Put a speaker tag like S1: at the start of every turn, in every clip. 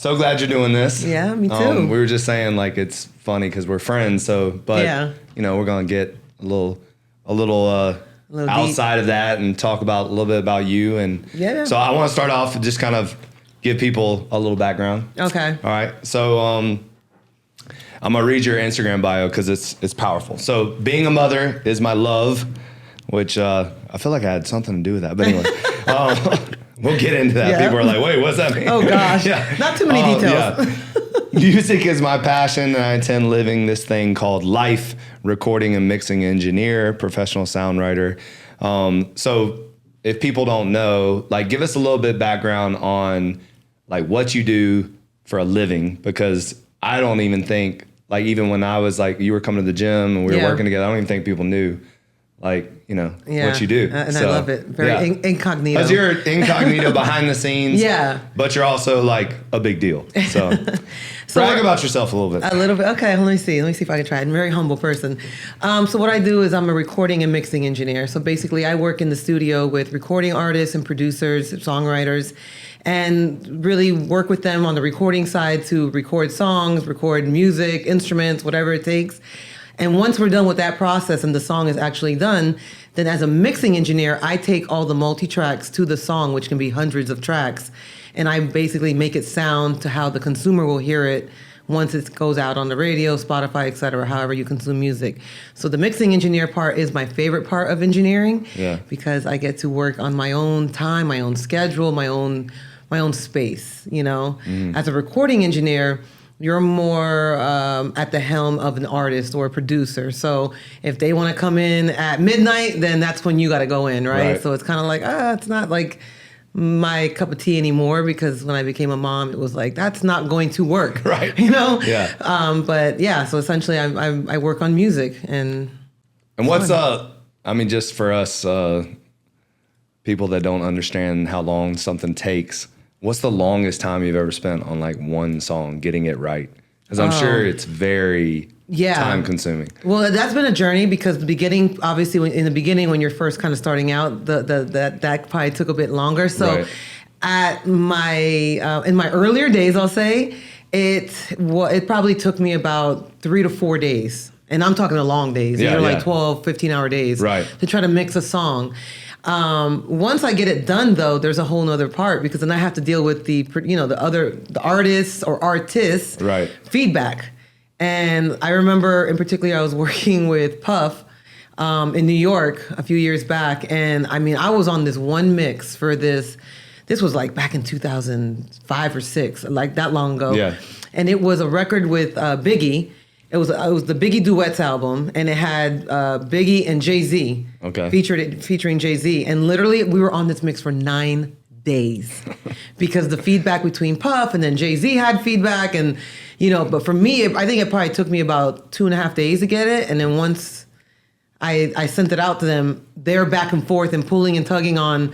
S1: So glad you're doing this.
S2: Yeah, me too.
S1: We were just saying like it's funny because we're friends. So, but you know, we're gonna get a little outside of that and talk about a little bit about you. And so I want to start off and just kind of give people a little background.
S2: Okay.
S1: All right. So I'm gonna read your Instagram bio because it's powerful. So being a mother is my love, which I feel like I had something to do with that. But anyway. We'll get into that. People are like, wait, what's that mean?
S2: Oh, gosh. Not too many details.
S1: Music is my passion, and I intend living this thing called life, recording and mixing engineer, professional sound writer. So if people don't know, like, give us a little bit background on, like, what you do for a living, because I don't even think, like, even when I was, like, you were coming to the gym and we were working together, I don't even think people knew, like, you know, what you do.
S2: And so, I love it. Very incognito.
S1: Because you're incognito behind the scenes. But you're also like a big deal. So, brag about yourself a little bit.
S2: A little bit. Okay, let me see if I can try it. I'm a very humble person. So what I do is I'm a recording and mixing engineer. So basically I work in the studio with recording artists and producers, songwriters, and really work with them on the recording side to record songs, record music, instruments, whatever it takes. And once we're done with that process and the song is actually done, then as a mixing engineer, I take all the multi-tracks to the song, which can be hundreds of tracks, and I basically make it sound to how the consumer will hear it once it goes out on the radio, Spotify, et cetera, however you consume music. So the mixing engineer part is my favorite part of engineering because I get to work on my own time, my own schedule, my own space, you know. As a recording engineer, you're more at the helm of an artist or a producer. So if they want to come in at midnight, then that's when you got to go in, right? So it's kind of like, it's not like my cup of tea anymore, because when I became a mom, it was like, that's not going to work,
S1: right?
S2: You know?
S1: But
S2: so essentially I work on music. And
S1: what's I mean, just for us people that don't understand how long something takes, what's the longest time you've ever spent on like one song, getting it right? Because I'm sure it's very time consuming.
S2: Well, that's been a journey, because the beginning, obviously, in the beginning when you're first kind of starting out, that probably took a bit longer. So at my in my earlier days, I'll say it probably took me about 3 to 4 days, and I'm talking the long days. Like 12, 15-hour days, to try to mix a song. Once I get it done, though, there's a whole nother part, because then I have to deal with the artists or artists feedback. And I remember in particular, I was working with Puff in New York a few years back. And I mean, I was on this one mix for this was like back in 2005 or 6, like that long ago. And it was a record with Biggie. It was the Biggie Duets album, and it had Biggie and Jay-Z featuring Jay-Z. And literally, we were on this mix for 9 days because the feedback between Puff and then Jay-Z had feedback, and but for me, I think it probably took me about 2.5 days to get it. And then once I sent it out to them, they're back and forth and pulling and tugging on,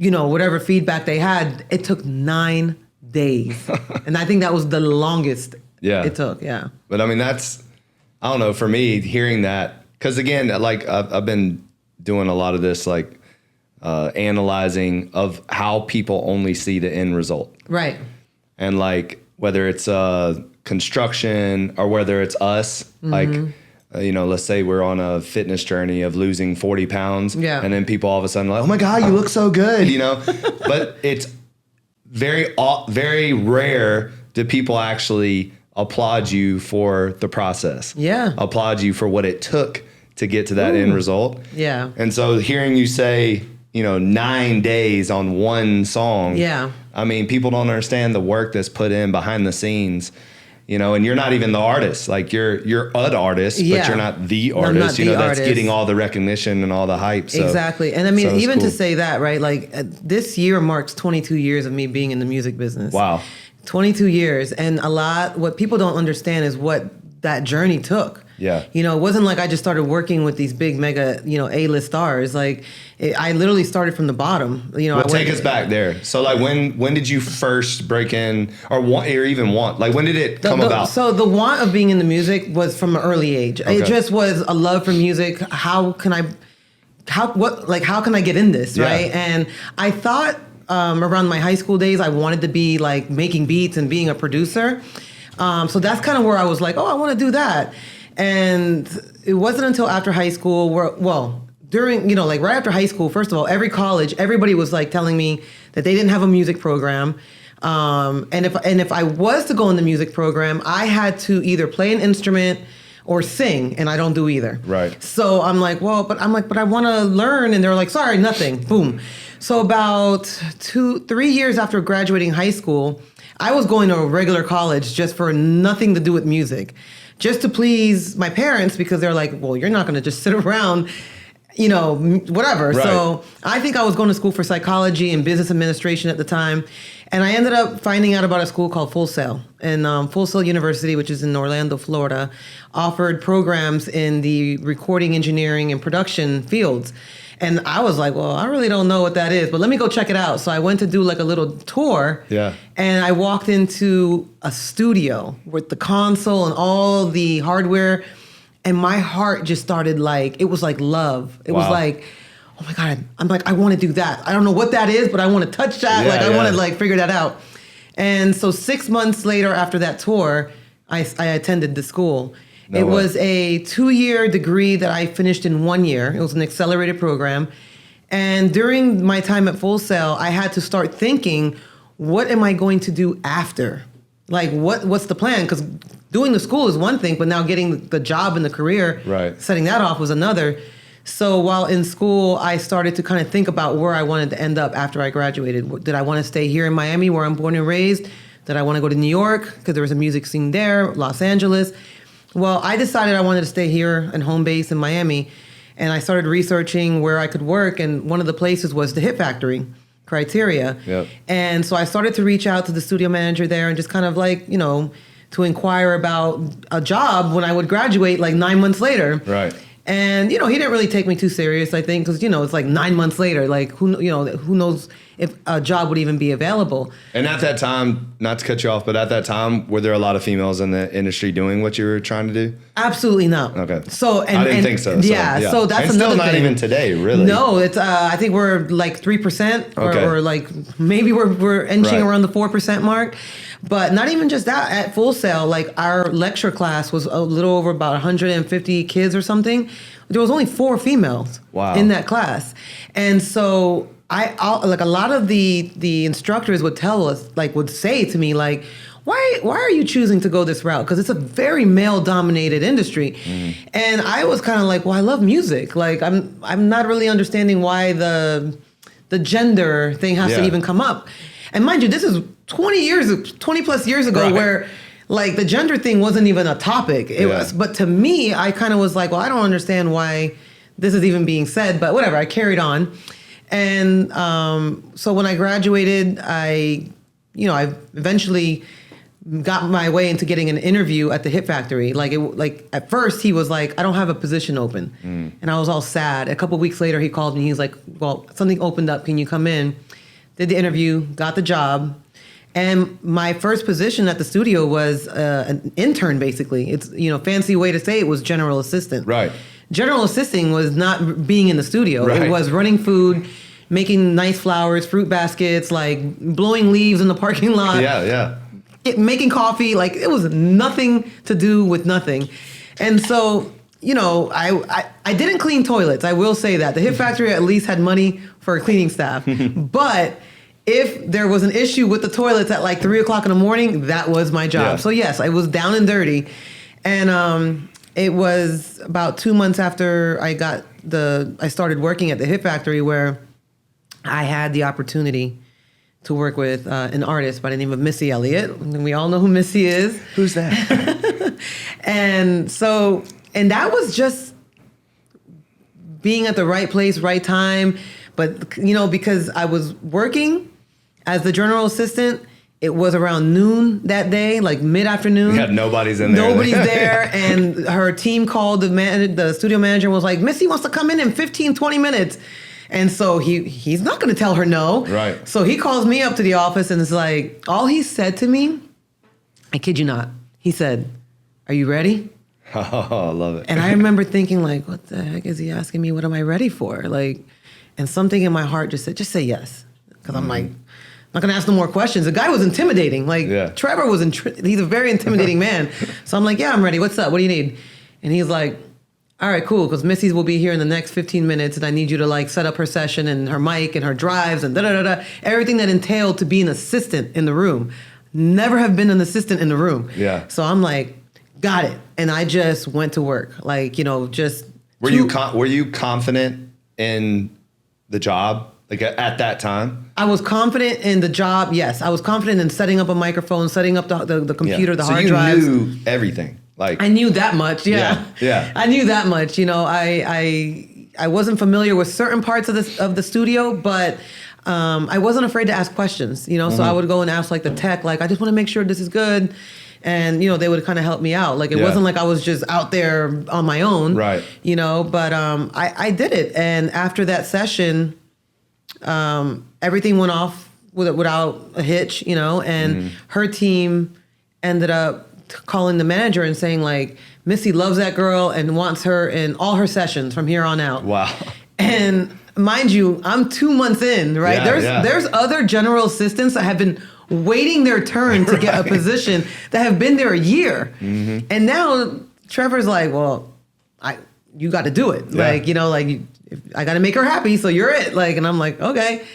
S2: whatever feedback they had. It took 9 days, and I think that was the longest. It took,
S1: But I mean, I don't know, for me, hearing that, because again, like I've been doing a lot of this, like analyzing of how people only see the end result.
S2: Right.
S1: And like, whether it's construction or whether it's us, like, let's say we're on a fitness journey of losing 40 pounds. And then people all of a sudden are like, oh my God, you look so good, But it's very, very rare do people actually applaud you for the process. Applaud you for what it took to get to that end result. And so hearing you say, 9 days on one song. I mean, people don't understand the work that's put in behind the scenes, and you're not even the artist. Like you're an artist, but you're not the artist, that's getting all the recognition and all the hype. So,
S2: exactly. And I mean, even to say that, right? Like this year marks 22 years of me being in the music business.
S1: Wow.
S2: 22 years. And what people don't understand is what that journey took. It wasn't like I just started working with these big mega, A-list stars. Like I literally started from the bottom.
S1: Take us back there. So like when did you first break in or even want? Like when did it come about?
S2: So the want of being in the music was from an early age. It just was a love for music. How can I get in this, right? And I thought around my high school days, I wanted to be like making beats and being a producer. So that's kind of where I was like, oh, I want to do that. And it wasn't until after high school during, like right after high school, first of all, every college, everybody was like telling me that they didn't have a music program. And if I was to go in the music program, I had to either play an instrument or sing, and I don't do either.
S1: Right.
S2: So I'm like, but I want to learn. And they're like, sorry, nothing. Boom. So about 3 years after graduating high school, I was going to a regular college just for nothing to do with music, just to please my parents, because they're like, well, you're not going to just sit around, whatever. Right. So I think I was going to school for psychology and business administration at the time. And I ended up finding out about a school called Full Sail. And Full Sail University, which is in Orlando, Florida, offered programs in the recording, engineering, and production fields. And I was like, well, I really don't know what that is, but let me go check it out. So I went to do like a little tour. Yeah. And I walked into a studio with the console and all the hardware. And my heart just started it was like love. It was like, oh my God, I'm like, I want to do that. I don't know what that is, but I want to touch that. I want to figure that out. And so 6 months later after that tour, I attended the school. It was a 2-year degree that I finished in 1 year. It was an accelerated program. And during my time at Full Sail, I had to start thinking, what am I going to do after? Like, what's the plan? Because doing the school is one thing, but now getting the job and the career, setting that off was another. So while in school, I started to kind of think about where I wanted to end up after I graduated. Did I want to stay here in Miami, where I'm born and raised? Did I want to go to New York, because there was a music scene there, Los Angeles? Well, I decided I wanted to stay here and home base in Miami, and I started researching where I could work, and one of the places was the Hit Factory, Criteria. Yep. And so I started to reach out to the studio manager there and just kind of to inquire about a job when I would graduate 9 months later. Right. And, he didn't really take me too serious, I think, because, it's 9 months later. Who knows if a job would even be available. And
S1: at that time, not to cut you off, but at that time, were there a lot of females in the industry doing what you were trying to do?
S2: Absolutely not.
S1: Okay.
S2: So
S1: I didn't think so.
S2: Yeah, so that's
S1: and
S2: another
S1: still not
S2: thing.
S1: Even today, really.
S2: No, it's I think we're 3%, or maybe we're inching around the 4% mark. But not even just that. At Full Sail, our lecture class was a little over about 150 kids or something. There was only 4 females in that class. And so a lot of the instructors would tell us, would say to me, why are you choosing to go this route? Because it's a very male-dominated industry. Mm. And I was kind of well, I love music. I'm not really understanding why the gender thing has to even come up. And mind you, this is 20 plus years ago, where the gender thing wasn't even a topic. It was, but to me, I kind of was well, I don't understand why this is even being said, but whatever, I carried on. And so when I graduated, I eventually got my way into getting an interview at the Hit Factory. At first he was I don't have a position open. And I was all sad. A couple of weeks later, he called me. He's like, well, something opened up. Can you come in? Did the interview, got the job. And my first position at the studio was an intern, basically. It's, fancy way to say it was general assistant. Right. General assisting was not being in the studio. Right. It was running food, making nice flowers, fruit baskets, blowing leaves in the parking lot. Yeah. Making coffee. It was nothing to do with nothing. And so, I didn't clean toilets. I will say that. The Hit Factory at least had money for a cleaning staff. But if there was an issue with the toilets at 3 o'clock in the morning, that was my job. Yeah. So yes, I was down and dirty. And it was about 2 months after I started working at the Hit Factory, where I had the opportunity to work with an artist by the name of Missy Eliot. And we all know who Missy is.
S1: Who's that?
S2: And that was just being at the right place, right time. But, because I was working as the general assistant, it was around noon that day, mid-afternoon.
S1: Yeah, nobody's in there.
S2: Nobody's there. And her team called the studio manager and was like, Missy wants to come in 15, 20 minutes. And so he's not going to tell her no. Right. So he calls me up to the office and is all he said to me, I kid you not, he said, are you ready?
S1: Oh, I love it.
S2: And I remember thinking what the heck is he asking me? What am I ready for? And something in my heart just said, just say yes. because I'm like, I'm not gonna ask no more questions. The guy was intimidating. Like Trevor was, he's a very intimidating man. So I'm like, yeah, I'm ready. What's up? What do you need? And he's like, all right, cool. Because Missy's will be here in the next 15 minutes, and I need you to like set up her session and her mic and her drives and everything that entailed to be an assistant in the room. Never have been an assistant in the room.
S1: Yeah.
S2: So I'm like, got it. And I just went to work. Like, you know, just.
S1: Were you confident in the job? Like at that time?
S2: I was confident in the job, yes. I was confident in setting up a microphone, setting up the computer, the hard drives.
S1: So you knew everything. Like
S2: I knew that much,
S1: yeah.
S2: I knew that much. You know, I wasn't familiar with certain parts of the studio, but I wasn't afraid to ask questions, you know. So I would go and ask like the tech, like, I just want to make sure this is good. And, you know, they would kind of help me out. Like, it wasn't like I was just out there on my own.
S1: Right.
S2: You know, but I did it. And after that session, everything went off without a hitch, you know, and her team ended up calling the manager and saying, like, Missy loves that girl and wants her in all her sessions from here on out.
S1: Wow.
S2: And mind you, I'm 2 months in, right? There's other general assistants that have been waiting their turn to get a position that have been there a year. And now Trevor's like, well, you got to do it. Like, you know, like I got to make her happy. So you're it. Like, and I'm like, okay.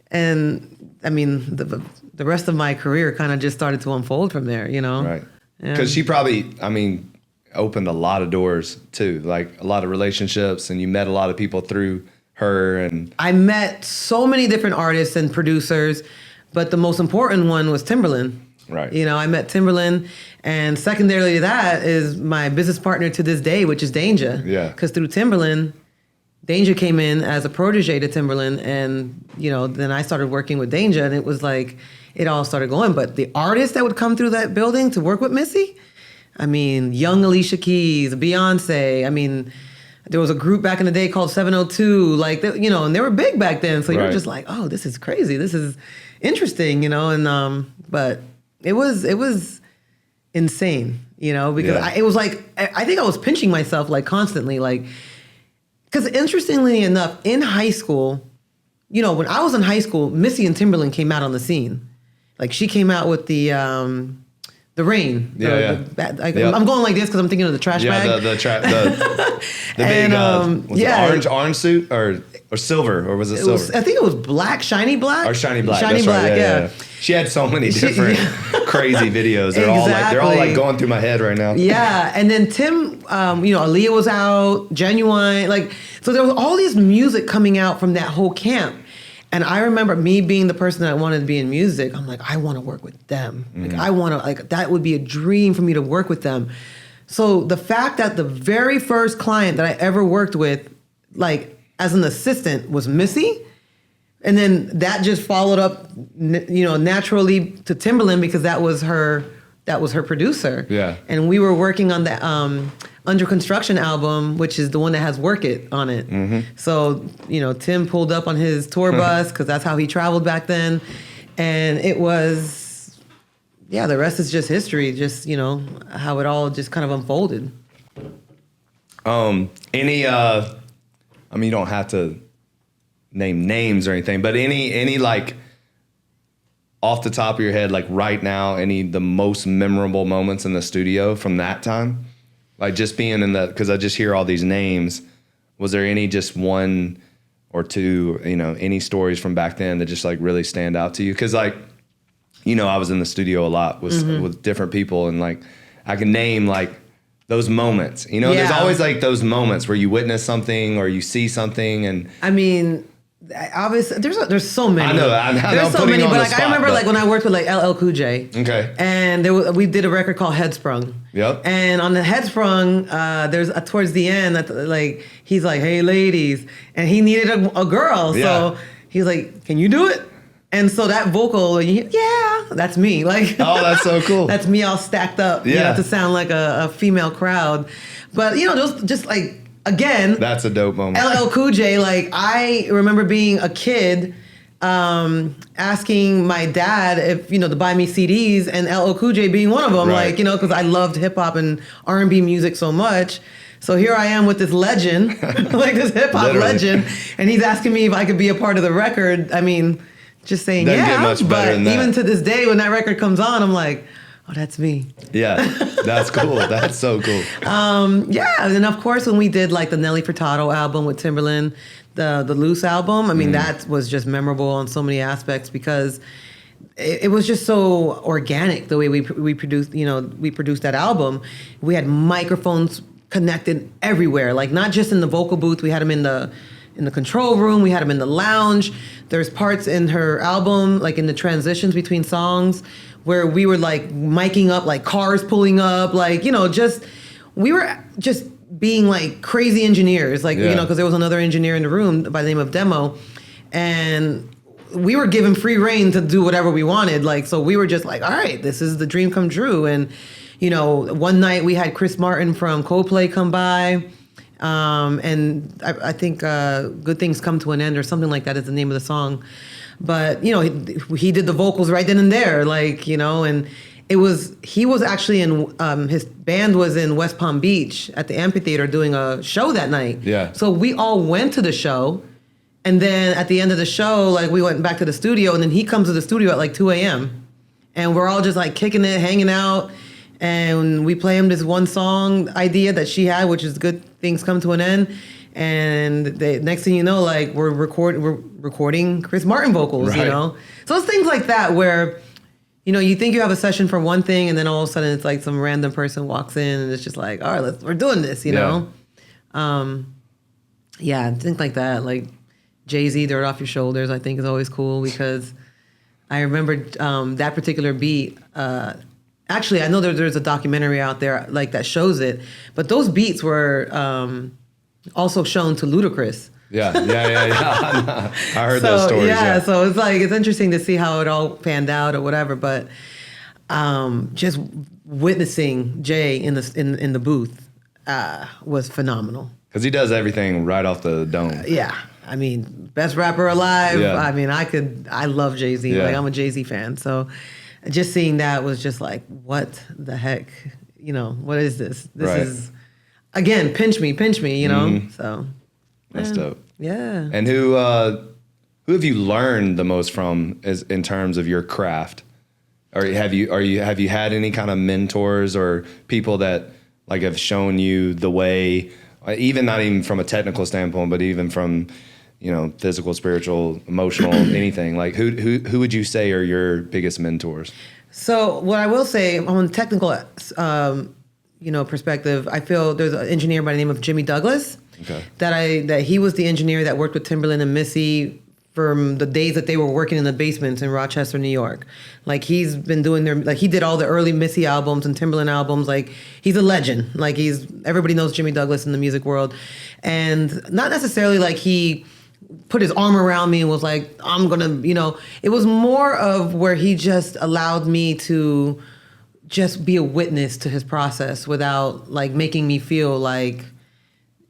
S2: And I mean, the rest of my career kind of just started to unfold from there, you know?
S1: Right. Because she probably, I mean, opened a lot of doors too, like a lot of relationships, and you met a lot of people through her. And
S2: I met so many different artists and producers, but the most important one was Timbaland.
S1: Right.
S2: You know, I met Timbaland, and secondarily to that is my business partner to this day, which is Danja.
S1: Yeah.
S2: Because through Timbaland, Danja came in as a protege to Timbaland, and, you know, then I started working with Danja, and it was like, it all started going. But the artists that would come through that building to work with Missy, I mean, young Alicia Keys, Beyonce, I mean, there was a group back in the day called 702, like, you know, and they were big back then. So you were just like, oh, this is crazy. This is interesting, you know, and, but it was insane, you know, because it was like, I think I was pinching myself like constantly, like, because interestingly enough, in high school, you know, when I was in high school, Missy and Timbaland came out on the scene. Like, she came out with the Rain. I'm going like this because I'm thinking of the trash bag. The big,
S1: and, was it orange suit or silver, or was it silver?
S2: I think it was black, shiny black.
S1: Or shiny black. Shiny black, right. Yeah. She had so many different crazy videos. They're all like going through my head right now.
S2: Yeah, and then Tim, you know, Aaliyah was out, Genuine, like, so there was all this music coming out from that whole camp. And I remember me being the person that wanted to be in music. I'm like, I want to work with them. Like, I want to, like, that would be a dream for me to work with them. So the fact that the very first client that I ever worked with, like, as an assistant was Missy, and then that just followed up, you know, naturally to Timbaland, because that was her producer. Yeah. And we were working on that Under Construction album, which is the one that has Work It on it. So, you know, Tim pulled up on his tour bus, because that's how he traveled back then. And it was, yeah, the rest is just history, just, you know, how it all just kind of unfolded.
S1: I mean, you don't have to name names or anything, but any like off the top of your head, like right now, the most memorable moments in the studio from that time? Like just being in because I just hear all these names. Was there any just one or two, you know, any stories from back then that just like really stand out to you? Because like, you know, I was in the studio a lot with different people, and like I can name like those moments, you know. There's always like those moments where you witness something or you see something, and
S2: I mean, obviously there's so many.
S1: I know
S2: there's so many, but like I remember like when I worked with like LL Cool J.
S1: Okay.
S2: And we did a record called Headsprung.
S1: Yep.
S2: And on the Headsprung, there's towards the end, like he's like, "Hey ladies," and he needed a girl, so he's like, "Can you do it?" And so that vocal, that's me. Like,
S1: oh, that's so cool.
S2: That's me all stacked up, you know, to sound like a female crowd. But you know, those just like, again,
S1: that's a dope moment.
S2: LL Cool J, like I remember being a kid, asking my dad if, you know, to buy me CDs, and LL Cool J being one of them, like, you know, because I loved hip hop and R&B music so much. So here I am with this legend, like this hip hop legend, and he's asking me if I could be a part of the record. I mean, just saying,
S1: Doesn't get much better than that.
S2: Even to this day, when that record comes on, I'm like, oh, that's me.
S1: Yeah, that's cool. That's so cool.
S2: And of course, when we did like the Nelly Furtado album with Timbaland, the Loose album, I mean, that was just memorable on so many aspects because it was just so organic the way we produced, we produced that album. We had microphones connected everywhere, like not just in the vocal booth. We had them in the control room. We had them in the lounge. There's parts in her album, like in the transitions between songs, where we were like miking up, like cars pulling up, like, we were just being like crazy engineers, like, because there was another engineer in the room by the name of Demo, and we were given free reign to do whatever we wanted. Like, so we were just like, all right, this is the dream come true. And, one night we had Chris Martin from Coldplay come by, and I think Good Things Come to an End or something like that is the name of the song. But, he did the vocals right then and there, like, and he was actually in, his band was in West Palm Beach at the amphitheater doing a show that night.
S1: Yeah.
S2: So we all went to the show. And then at the end of the show, like we went back to the studio, and then he comes to the studio at like 2 a.m. And we're all just like kicking it, hanging out. And we play him this one song idea that she had, which is Good Things Come to an End. And the next thing you know, like we're recording Chris Martin vocals,
S1: right.
S2: So it's things like that where, you think you have a session for one thing, and then all of a sudden it's like some random person walks in, and it's just like, all right, we're doing this, know. Things like that, like Jay-Z, Dirt Off Your Shoulders, I think is always cool because I remember that particular beat. Actually, I know there's a documentary out there like that shows it, but those beats were also shown to Ludacris.
S1: Yeah. I heard those stories.
S2: Yeah, so it's interesting to see how it all panned out or whatever. But just witnessing Jay in the booth was phenomenal.
S1: Because he does everything right off the dome.
S2: Yeah. I mean, best rapper alive. Yeah. I mean, I love Jay-Z. Yeah. Like, I'm a Jay-Z fan. So just seeing that was just like, what the heck? What is this? This is, again, pinch me,
S1: Mm-hmm.
S2: So.
S1: That's dope.
S2: Yeah.
S1: And who have you learned the most from in terms of your craft? Or have you had any kind of mentors or people that like have shown you the way, even not even from a technical standpoint, but even from physical, spiritual, emotional, anything? Like who would you say are your biggest mentors? So
S2: what I will say on technical, perspective, I feel there's an engineer by the name of Jimmy Douglas.
S1: Okay.
S2: That he was the engineer that worked with Timbaland and Missy from the days that they were working in the basements in Rochester, New York. Like he's been doing he did all the early Missy albums and Timbaland albums. Like he's a legend. Like everybody knows Jimmy Douglas in the music world. And not necessarily like he put his arm around me and was like, I'm gonna, it was more of where he just allowed me to just be a witness to his process without like making me feel like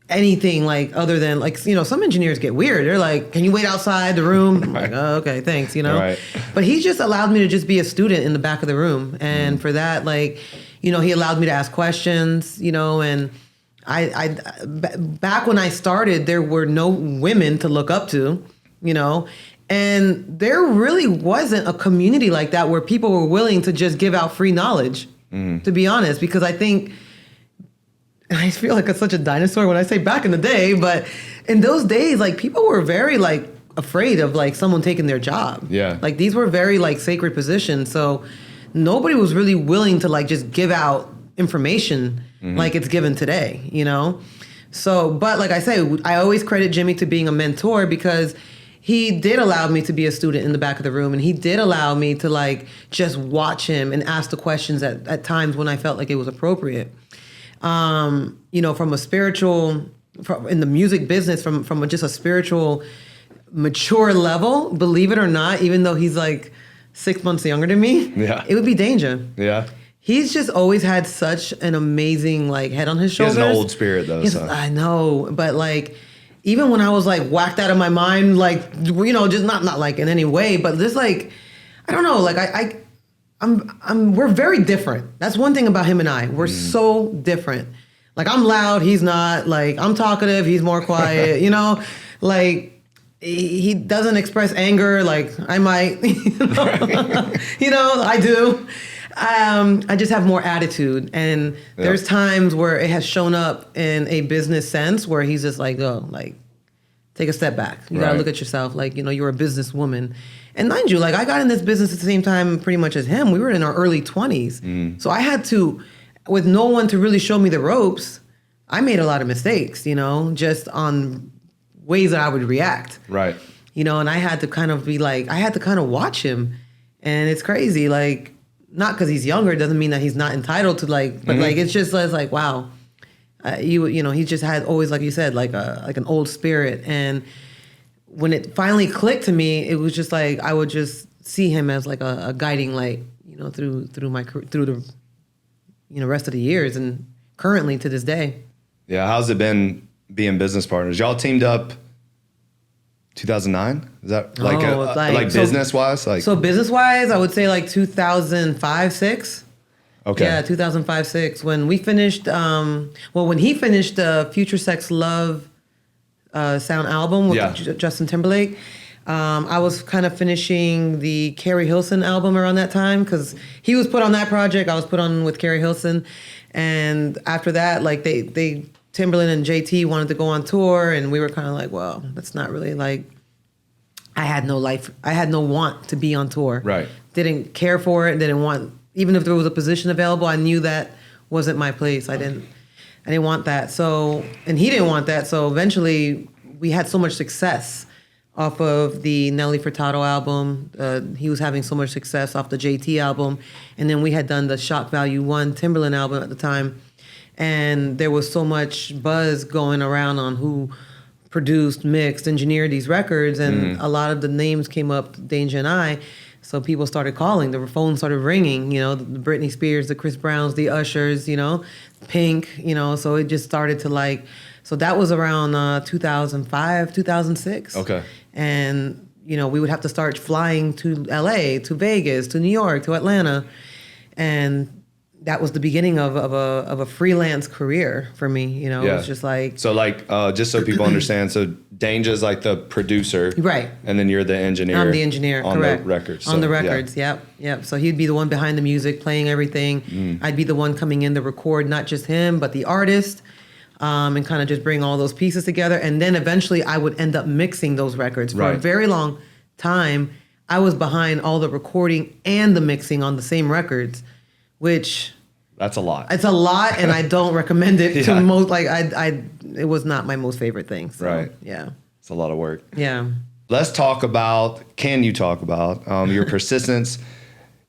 S2: anything like other than like, some engineers get weird. They're like, can you wait outside the room? I'm like, oh, okay, thanks,
S1: Right.
S2: But he just allowed me to just be a student in the back of the room. And for that, like, he allowed me to ask questions, and I back when I started, there were no women to look up to, and there really wasn't a community like that where people were willing to just give out free knowledge, to be honest, because I think, I feel like it's such a dinosaur when I say back in the day, but in those days, like people were very like afraid of like someone taking their job.
S1: Yeah.
S2: Like these were very like sacred positions. So nobody was really willing to like just give out information like it's given today, So, but like I say, I always credit Jimmy to being a mentor because he did allow me to be a student in the back of the room, and he did allow me to like just watch him and ask the questions at times when I felt like it was appropriate. From a spiritual, in the music business, from just a spiritual, mature level, believe it or not, even though he's like 6 months younger than me, it would be Danja.
S1: Yeah.
S2: He's just always had such an amazing like head on his shoulders.
S1: He has an old spirit though.
S2: So. I know, but like, even when I was like whacked out of my mind, like, just not like in any way, but just like, I don't know, like we're very different. That's one thing about him and I. We're so different. Like I'm loud, he's not. Like I'm talkative, he's more quiet. Like he doesn't express anger like I might, I do. I just have more attitude, and there's times where it has shown up in a business sense where he's just like, oh, like, take a step back. You gotta look at yourself. Like, you're a businesswoman. And mind you, like, I got in this business at the same time pretty much as him. We were in our early 20s. So I had to, with no one to really show me the ropes, I made a lot of mistakes, just on ways that I would react.
S1: Right.
S2: And I had to kind of be like, I had to kind of watch him. And it's crazy. Like, not because he's younger doesn't mean that he's not entitled to, like, but like, it's just like, wow. He just had always, like you said, like an old spirit. And when it finally clicked to me, it was just like I would just see him as like a guiding light, through the rest of the years and currently to this day. Yeah,
S1: how's it been being business partners? Y'all teamed up 2009? Is that like business wise?
S2: So business wise, I would say like 2005, 6.
S1: Okay.
S2: Yeah, 2005, 6. When we finished, when he finished the Future Sex Love sound album with Justin Timberlake, I was kind of finishing the Carrie Hilson album around that time because he was put on that project. I was put on with Carrie Hilson. And after that, like they Timberland and JT wanted to go on tour, and we were kind of like, well, that's not really like, I had no want to be on tour.
S1: Right.
S2: Didn't care for it, didn't want, even if there was a position available, I knew that wasn't my place. I didn't want that. So, and he didn't want that. So eventually we had so much success off of the Nelly Furtado album. He was having so much success off the JT album. And then we had done the Shock Value 1 Timberland album at the time. And there was so much buzz going around on who produced, mixed, engineered these records. And a lot of the names came up, Danja and I. So people started calling, the phone started ringing, the Britney Spears, the Chris Browns, the Ushers, Pink, so it just started to so that was around 2005, 2006.
S1: Okay.
S2: And, we would have to start flying to LA, to Vegas, to New York, to Atlanta. And that was the beginning of a freelance career for me, It was just like...
S1: So just so people understand, so Danja's like the producer.
S2: Right.
S1: And then you're the engineer.
S2: I'm the engineer,
S1: on
S2: correct.
S1: The records.
S2: On the records, yep. So he'd be the one behind the music, playing everything. I'd be the one coming in to record not just him, but the artist, and kind of just bring all those pieces together. And then eventually I would end up mixing those records. For a very long time, I was behind all the recording and the mixing on the same records, which...
S1: That's a lot.
S2: It's a lot, and I don't recommend it to most. Like it was not my most favorite thing. So,
S1: right.
S2: Yeah.
S1: It's a lot of work.
S2: Yeah.
S1: Let's talk about. Can you talk about your persistence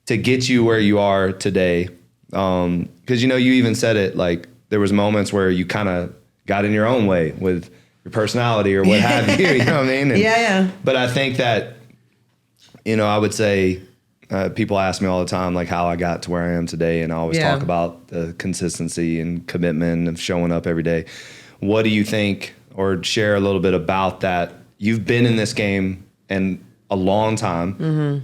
S1: to get you where you are today? Because you even said it. Like there was moments where you kind of got in your own way with your personality or what have you. You know what I mean? And,
S2: yeah.
S1: But I think that I would say. People ask me all the time, like, how I got to where I am today, and I always talk about the consistency and commitment of showing up every day. What do you think, or share a little bit about that? You've been in this game in a long time.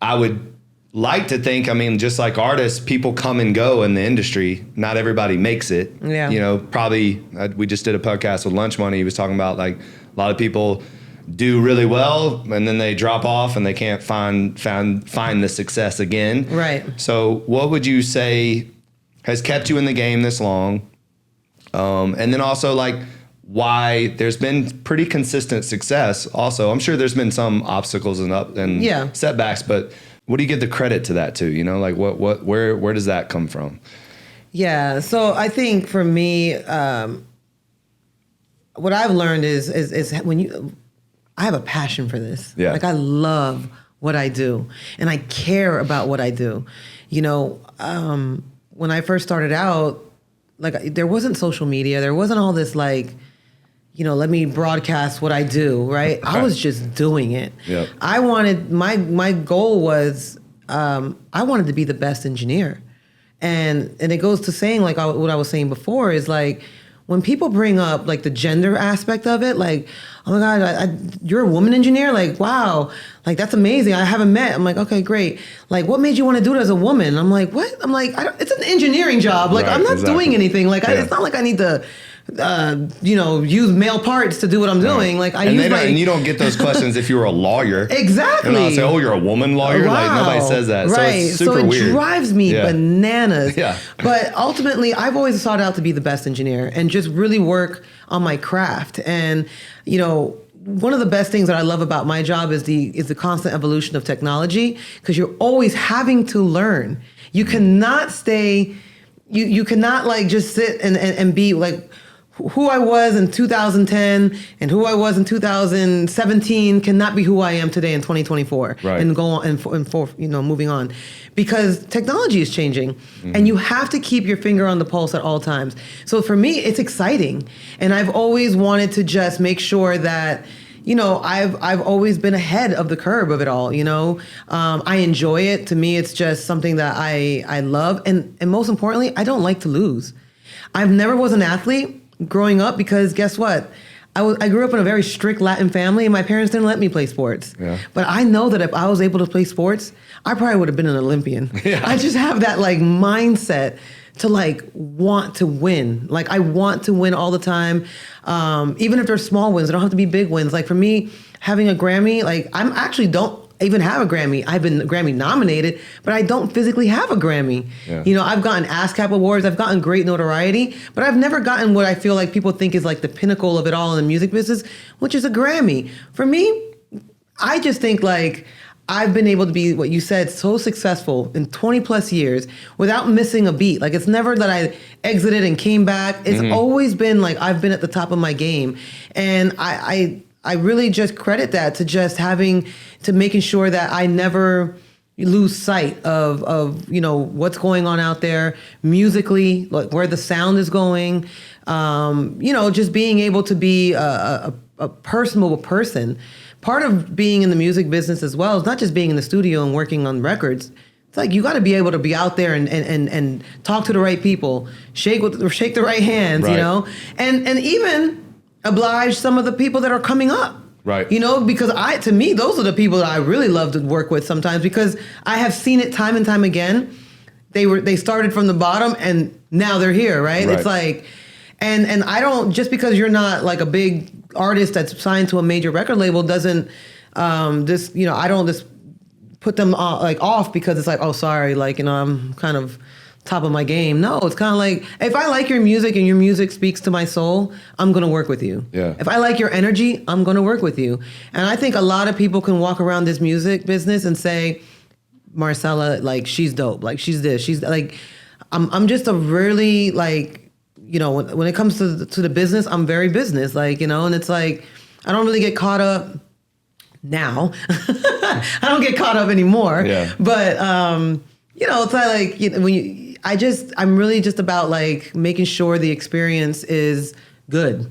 S1: I would like to think, just like artists, people come and go in the industry. Not everybody makes it.
S2: Yeah.
S1: Probably, we just did a podcast with Lunch Money. He was talking about, like, a lot of people do really well and then they drop off and they can't find the success again.
S2: Right.
S1: So what would you say has kept you in the game this long? And then also like why there's been pretty consistent success also. I'm sure there's been some obstacles and setbacks, but what do you give the credit to that to? Like where does that come from?
S2: Yeah. So I think for me, what I've learned is when I have a passion for this.
S1: Yeah.
S2: Like I love what I do and I care about what I do. When I first started out, like there wasn't social media. There wasn't all this like, let me broadcast what I do, right? I was just doing it.
S1: Yep.
S2: I wanted, my goal was, I wanted to be the best engineer. And it goes to saying like what I was saying before is like, when people bring up like the gender aspect of it, like, oh my God, you're a woman engineer? Like, wow, like that's amazing. I haven't met. I'm like, okay, great. Like, what made you want to do it as a woman? I'm like, what? I'm like, it's an engineering job. Like, I'm not doing anything. Like, it's not like I need to use male parts to do what I'm doing. Like
S1: and you don't get those questions if you were a lawyer.
S2: Exactly.
S1: And I'll say, oh, you're a woman lawyer? Wow. Like nobody says that.
S2: Right.
S1: So it's super weird.
S2: So it drives me bananas.
S1: Yeah.
S2: But ultimately, I've always sought out to be the best engineer and just really work on my craft. And, one of the best things that I love about my job is the constant evolution of technology, because you're always having to learn. You cannot stay, you cannot like just sit and be like who I was in 2010 and who I was in 2017 cannot be who I am today in 2024 and go on and moving on, because technology is changing and you have to keep your finger on the pulse at all times. So for me, it's exciting. And I've always wanted to just make sure that, I've always been ahead of the curve of it all, I enjoy it. To me, it's just something that I love. And most importantly, I don't like to lose. I've never was an athlete growing up because guess what? I grew up in a very strict Latin family and my parents didn't let me play sports. Yeah. But I know that if I was able to play sports, I probably would have been an Olympian. Yeah. I just have that like mindset to like want to win. Like I want to win all the time. Even if they're small wins, they don't have to be big wins. Like for me, having a Grammy, like I'm actually don't even have a Grammy. I've been Grammy nominated, but I don't physically have a Grammy. Yeah. I've gotten ASCAP awards, I've gotten great notoriety, but I've never gotten what I feel like people think is like the pinnacle of it all in the music business, which is a Grammy. For me, I just think like I've been able to be, what you said, so successful in 20 plus years without missing a beat. Like it's never that I exited and came back. It's always been like I've been at the top of my game. And I really just credit that to just making sure that I never lose sight of what's going on out there musically, like where the sound is going, just being able to be a personable person. Part of being in the music business as well is not just being in the studio and working on records. It's like you got to be able to be out there and talk to the right people, shake the right hands, and even oblige some of the people that are coming up.
S1: Right.
S2: Because to me, those are the people that I really love to work with sometimes, because I have seen it time and time again. They started from the bottom and now they're here, right? It's like, and I don't, just because you're not like a big artist that's signed to a major record label doesn't, I don't just put them off because it's like, oh, sorry, like, I'm kind of top of my game. No, it's kind of like, if I like your music and your music speaks to my soul, I'm going to work with you. Yeah. If I like your energy, I'm going to work with you. And I think a lot of people can walk around this music business and say, Marcella, like, she's dope. Like, she's this. She's like, I'm just a really, like, when it comes to the business, I'm very business, like, and it's like, I don't really get caught up now. I don't get caught up anymore. Yeah. But, it's like, I'm really just about like making sure the experience is good,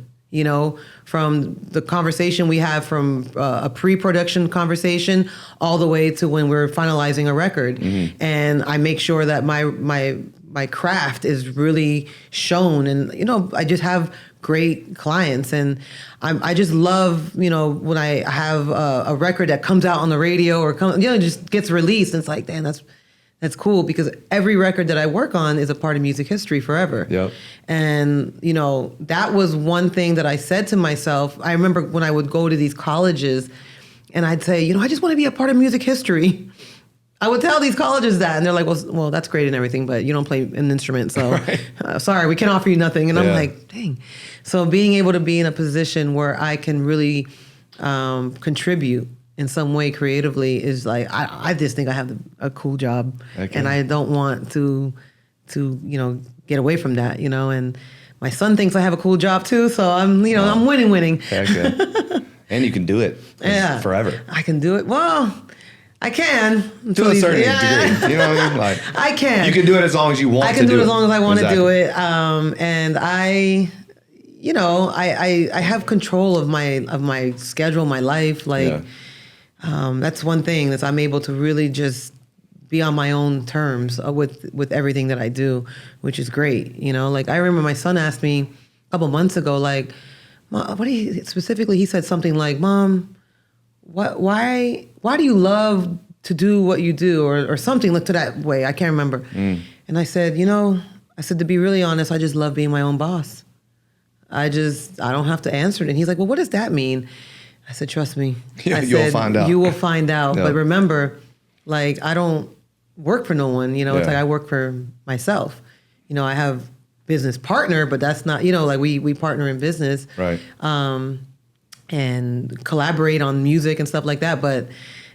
S2: from the conversation we have from a pre-production conversation all the way to when we're finalizing a record. Mm-hmm. And I make sure that my craft is really shown. And, I just have great clients. And I just love, when I have a record that comes out on the radio or just gets released. And it's like, damn, that's cool, because every record that I work on is a part of music history forever. Yep. And, that was one thing that I said to myself. I remember when I would go to these colleges and I'd say, I just want to be a part of music history. I would tell these colleges that, and they're like, well, that's great and everything, but you don't play an instrument, so sorry, we can't offer you nothing. And I'm like, dang. So being able to be in a position where I can really contribute in some way creatively is like, I just think I have a cool job, and I don't want to get away from that, and my son thinks I have a cool job too, so I'm I'm winning.
S1: Heck yeah. And you can do it forever.
S2: I can do it. Well, I can.
S1: To a certain degree. You know what I mean? Like,
S2: I can.
S1: You can do it as long as you want to do it.
S2: I can do it as long as I want to do it. And I have control of my schedule, my life. Like, that's one thing that I'm able to really just be on my own terms with everything that I do, which is great. Like, I remember my son asked me a couple months ago, like, Mom, specifically, he said something like, Mom, why do you love to do what you do, or something like to that way? I can't remember. And I said, to be really honest, I just love being my own boss. I don't have to answer it. And he's like, well, what does that mean? I said, trust me.
S1: You'll find out.
S2: You will find out.
S1: Yep.
S2: But remember, like, I don't work for no one, It's like I work for myself. I have business partner, but that's not, like we partner in business.
S1: Right.
S2: And collaborate on music and stuff like that. But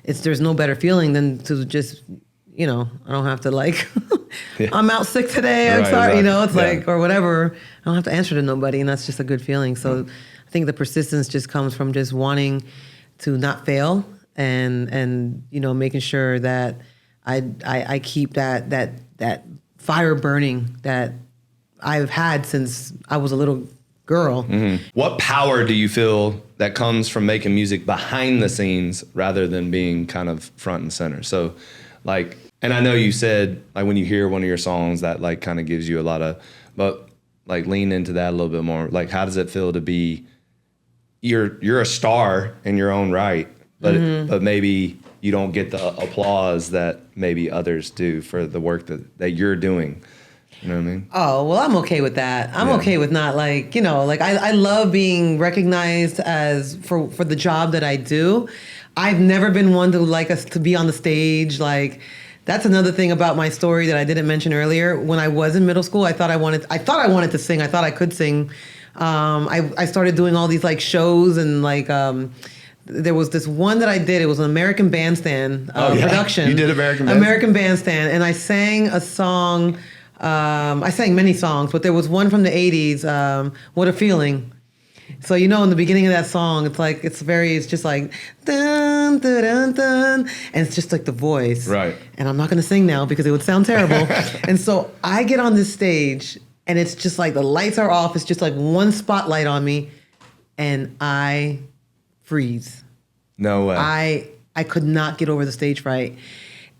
S2: there's no better feeling than to just, I don't have to like, I'm out sick today. I'm sorry, exactly. It's like, or whatever. I don't have to answer to nobody. And that's just a good feeling. So I think the persistence just comes from just wanting to not fail and making sure that I keep that fire burning that I've had since I was a little girl.
S1: Mm-hmm. What power do you feel that comes from making music behind the scenes rather than being kind of front and center? So like, and I know you said like when you hear one of your songs that like kind of gives you a lot of, but like lean into that a little bit more. Like, how does it feel to be, you're a star in your own right, but but maybe you don't get the applause that maybe others do for the work that you're doing. You know what I mean?
S2: Oh, well, I'm okay with that. I'm okay with not like, like I love being recognized as for the job that I do. I've never been one to like us to be on the stage. Like, that's another thing about my story that I didn't mention earlier. When I was in middle school, I thought I wanted to sing. I thought I could sing. I started doing all these like shows and like, there was this one that I did. It was an American Bandstand production.
S1: You did
S2: American Bandstand. And I sang a song. I sang many songs, but there was one from the 80s, What a Feeling. So, in the beginning of that song, it's just like, dun, dun, dun, dun, and it's just like the voice.
S1: Right.
S2: And I'm not going to sing now because it would sound terrible. And so I get on this stage and it's just like the lights are off. It's just like one spotlight on me and I freeze.
S1: No way.
S2: I could not get over the stage fright.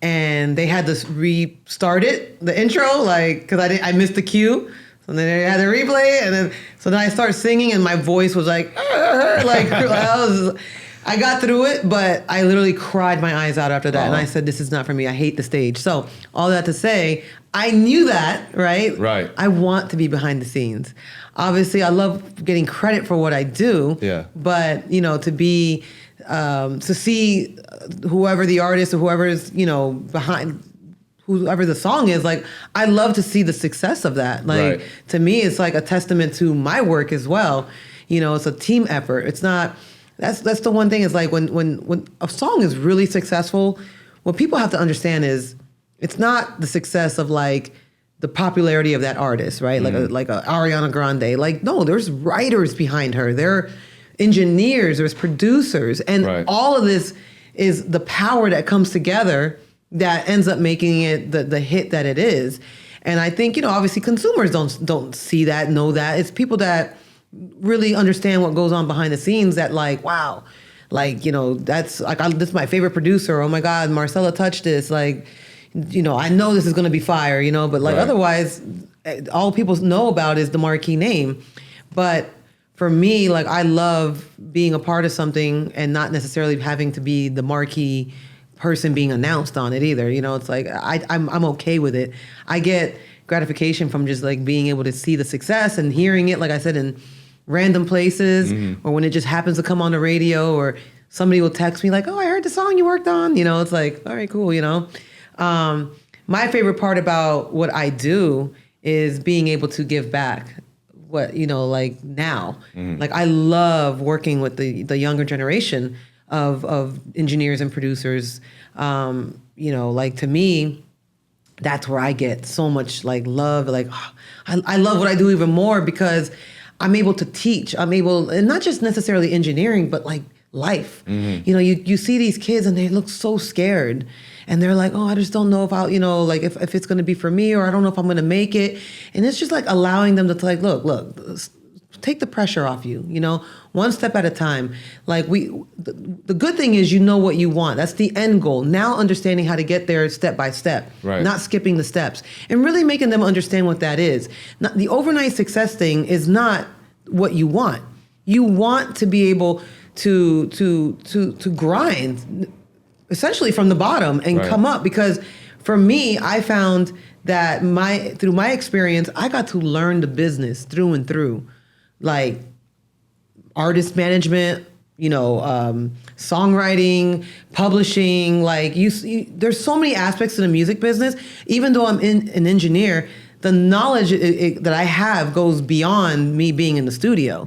S2: And they had to restart it, the intro, like, because I missed the cue. So then they had to replay it. And then, so then I started singing and my voice was like, I got through it, but I literally cried my eyes out after that. And I said, this is not for me. I hate the stage. So all that to say, I knew that, right?
S1: Right.
S2: I want to be behind the scenes. Obviously, I love getting credit for what I do.
S1: Yeah.
S2: But, to be, to see whoever the artist or whoever is, behind whoever the song is, like, I love to see the success of that. Like, to me, it's like a testament to my work as well. It's a team effort. It's not, that's the one thing is like when a song is really successful, what people have to understand is it's not the success of like the popularity of that artist, right? Like a Ariana Grande. Like, no, there's writers behind her. There are engineers, there's producers, and all of this is the power that comes together that ends up making it the hit that it is. And I think, obviously consumers don't see that, know that. It's people that really understand what goes on behind the scenes that like, wow, like, that's like, this is my favorite producer. Oh my God, Marcella touched this. Like, I know this is going to be fire, but like otherwise all people know about is the marquee name. But for me, like, I love being a part of something and not necessarily having to be the marquee person being announced on it either. It's like I'm okay with it. I get gratification from just like being able to see the success and hearing it, like I said, in random places, or when it just happens to come on the radio, or somebody will text me like, "Oh, I heard the song you worked on." It's like, all right, cool. My favorite part about what I do is being able to give back. What like now, like I love working with the younger generation of engineers and producers. Like to me, that's where I get so much like love. Like I love what I do even more because I'm able to teach. I'm able, and not just necessarily engineering, but like life. You see these kids and they look so scared. And they're like, oh, I just don't know if I'll, like if it's going to be for me, or I don't know if I'm going to make it. And it's just like allowing them to like, look, take the pressure off you, one step at a time. Like the good thing is, what you want. That's the end goal. Now understanding how to get there step by step, not skipping the steps, and really making them understand what that is. Not, the overnight success thing is not what you want. You want to be able to grind essentially from the bottom and come up. Because for me, I found that through my experience, I got to learn the business through and through. like artist management, songwriting, publishing. Like there's so many aspects to the music business. Even though I'm an engineer, the knowledge that I have goes beyond me being in the studio.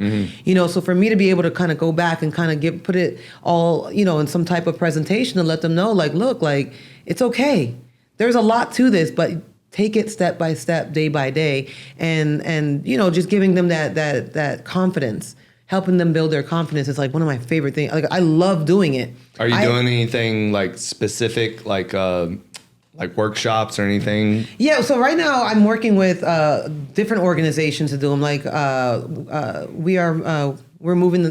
S2: So for me to be able to kind of go back and kind of put it all, in some type of presentation and let them know, like, look, like, it's okay. There's a lot to this, but take it step by step, day by day, and just giving them that confidence, helping them build their confidence is like one of my favorite things. Like, I love doing it.
S1: Are you doing anything like specific, like workshops or anything?
S2: Yeah, so right now I'm working with different organizations to do them. Like we are moving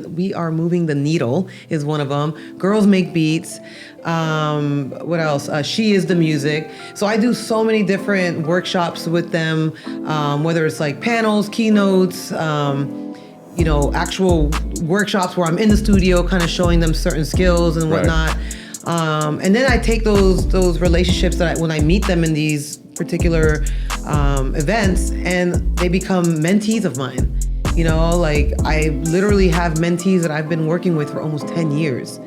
S2: the needle is one of them. Girls Make Beats. What else? She Is the Music. So I do so many different workshops with them, whether it's like panels, keynotes, actual workshops where I'm in the studio kind of showing them certain skills and whatnot. And then I take those relationships when I meet them in these particular events, and they become mentees of mine. Like, I literally have mentees that I've been working with for almost 10 years.